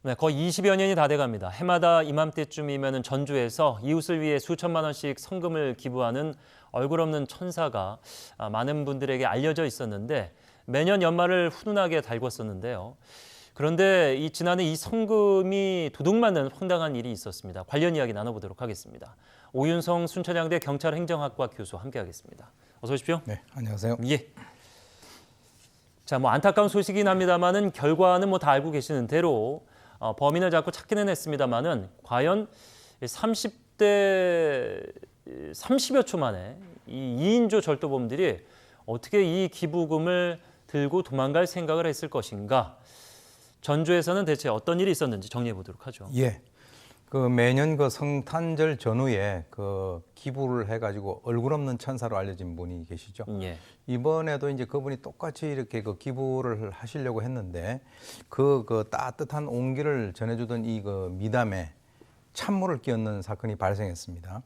네, 거의 20여 년이 다 돼갑니다. 해마다 이맘때쯤이면 전주에서 이웃을 위해 수천만 원씩 성금을 기부하는 얼굴 없는 천사가 많은 분들에게 알려져 있었는데 매년 연말을 훈훈하게 달궜었는데요. 그런데 지난해 이 성금이 도둑맞는 황당한 일이 있었습니다. 관련 이야기 나눠보도록 하겠습니다. 오윤성 순천향대 경찰행정학과 교수 함께하겠습니다. 어서 오십시오. 네, 안녕하세요. 예. 자, 안타까운 소식이긴 합니다만은 결과는 다 알고 계시는 대로 범인을 잡고 찾기는 했습니다만은 과연 30대 30여 초 만에 이 2인조 절도범들이 어떻게 이 기부금을 들고 도망갈 생각을 했을 것인가? 전주에서는 대체 어떤 일이 있었는지 정리해 보도록 하죠. 예. 매년 성탄절 전후에 기부를 해가지고 얼굴 없는 천사로 알려진 분이 계시죠. 예. 이번에도 이제 그분이 똑같이 이렇게 기부를 하시려고 했는데 따뜻한 온기를 전해주던 이 미담에 찬물을 끼얹는 사건이 발생했습니다.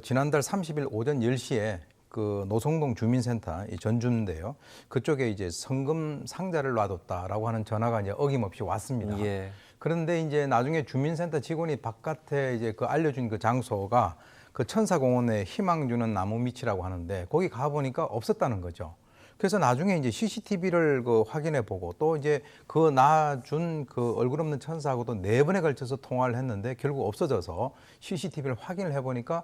지난달 30일 오전 10시에 노성동 주민센터 이 전주인데요. 그쪽에 이제 성금 상자를 놔뒀다라고 하는 전화가 이제 어김없이 왔습니다. 예. 그런데 이제 나중에 주민센터 직원이 바깥에 이제 알려준 장소가 천사공원의 희망 주는 나무 밑이라고 하는데 거기 가 보니까 없었다는 거죠. 그래서 나중에 이제 CCTV를 확인해 보고 또 이제 놔준 얼굴 없는 천사하고도 4번에 걸쳐서 통화를 했는데 결국 없어져서 CCTV를 확인을 해 보니까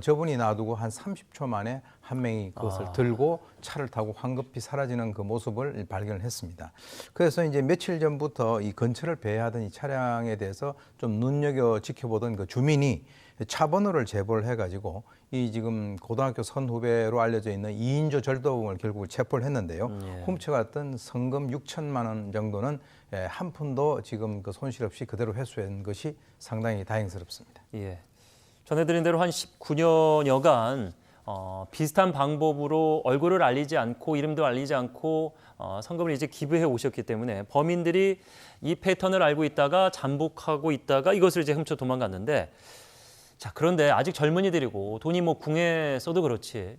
저분이 놔두고 한 30초 만에 한 명이 그것을 들고 차를 타고 황급히 사라지는 그 모습을 발견을 했습니다. 그래서 이제 며칠 전부터 이 근처를 배회하던 이 차량에 대해서 좀 눈여겨 지켜보던 주민이 차 번호를 제보를 해가지고 이 지금 고등학교 선후배로 알려져 있는 2인조 절도범을 결국 체포를 했는데요. 훔쳐갔던 성금 6천만 원 정도는 한 푼도 지금 손실 없이 그대로 회수한 것이 상당히 다행스럽습니다. 예. 전해드린 대로 한 19년여간 비슷한 방법으로 얼굴을 알리지 않고 이름도 알리지 않고 성금을 이제 기부해 오셨기 때문에 범인들이 이 패턴을 알고 있다가 잠복하고 있다가 이것을 이제 훔쳐 도망갔는데 자, 그런데 아직 젊은이들이고 돈이 궁에 써도 그렇지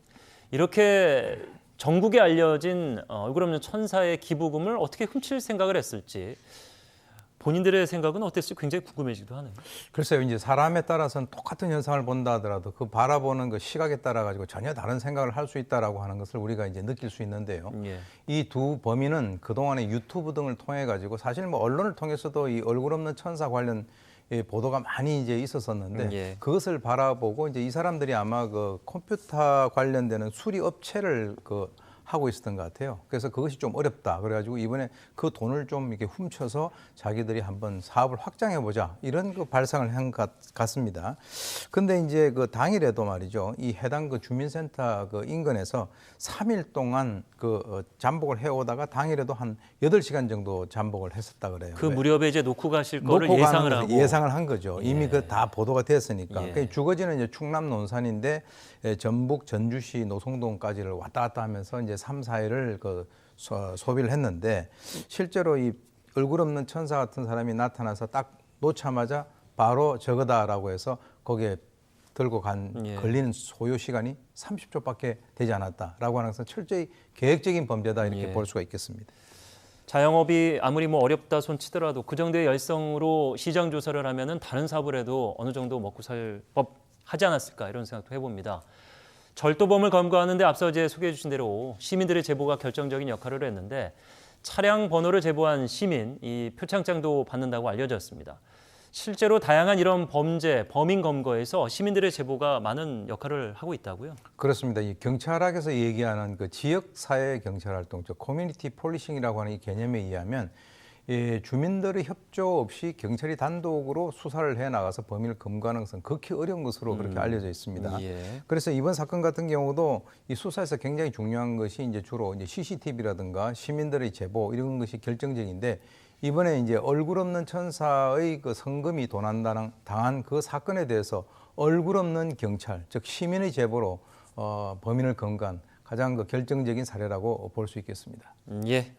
이렇게 전국에 알려진 얼굴 없는 천사의 기부금을 어떻게 훔칠 생각을 했을지 본인들의 생각은 어땠을지 굉장히 궁금해지기도 하네요. 글쎄요, 이제 사람에 따라서는 똑같은 현상을 본다 하더라도 바라보는 시각에 따라 가지고 전혀 다른 생각을 할 수 있다라고 하는 것을 우리가 이제 느낄 수 있는데요. 예. 이 두 범인은 그동안에 유튜브 등을 통해 가지고 사실 언론을 통해서도 이 얼굴 없는 천사 관련 보도가 많이 이제 있었었는데 예. 그것을 바라보고 이제 이 사람들이 아마 컴퓨터 관련되는 수리 업체를 하고 있었던 것 같아요. 그래서 그것이 좀 어렵다. 그래가지고 이번에 그 돈을 좀 이렇게 훔쳐서 자기들이 한번 사업을 확장해 보자 이런 발상을 한 것 같습니다. 근데 이제 당일에도 말이죠. 이 해당 주민센터 인근에서 3일 동안 잠복을 해오다가 당일에도 한 8시간 정도 잠복을 했었다 그래요. 그 무렵에 이제 놓고 가실 거를 예상을 하고 예상을 한 거죠. 이미 다 보도가 됐으니까. 예. 주거지는 이제 충남 논산인데 전북 전주시 노성동까지를 왔다 갔다 하면서 이제 3, 4일을 소비를 했는데 실제로 이 얼굴 없는 천사 같은 사람이 나타나서 딱 놓자마자 바로 저거다라고 해서 거기에 들고 걸리는 소요 시간이 30초밖에 되지 않았다라고 하는 것은 철저히 계획적인 범죄다 이렇게 볼 수가 있겠습니다. 자영업이 아무리 어렵다 손치더라도 그 정도의 열성으로 시장 조사를 하면은 다른 사업을 해도 어느 정도 먹고 살 법 하지 않았을까 이런 생각도 해봅니다. 절도범을 검거하는데 앞서 이제 소개해 주신 대로 시민들의 제보가 결정적인 역할을 했는데 차량 번호를 제보한 시민 이 표창장도 받는다고 알려졌습니다. 실제로 다양한 이런 범인 검거에서 시민들의 제보가 많은 역할을 하고 있다고요? 그렇습니다. 이 경찰학에서 얘기하는 지역사회 경찰 활동, 즉 커뮤니티 폴리싱이라고 하는 이 개념에 의하면 주민들의 협조 없이 경찰이 단독으로 수사를 해 나가서 범인을 검거하는 것은 극히 어려운 것으로 그렇게 알려져 있습니다. 예. 그래서 이번 사건 같은 경우도 이 수사에서 굉장히 중요한 것이 이제 주로 CCTV라든가 시민들의 제보 이런 것이 결정적인데 이번에 이제 얼굴 없는 천사의 성금이 도난당한 그 사건에 대해서 얼굴 없는 경찰, 즉 시민의 제보로 범인을 검거한 가장 결정적인 사례라고 볼 수 있겠습니다. 예.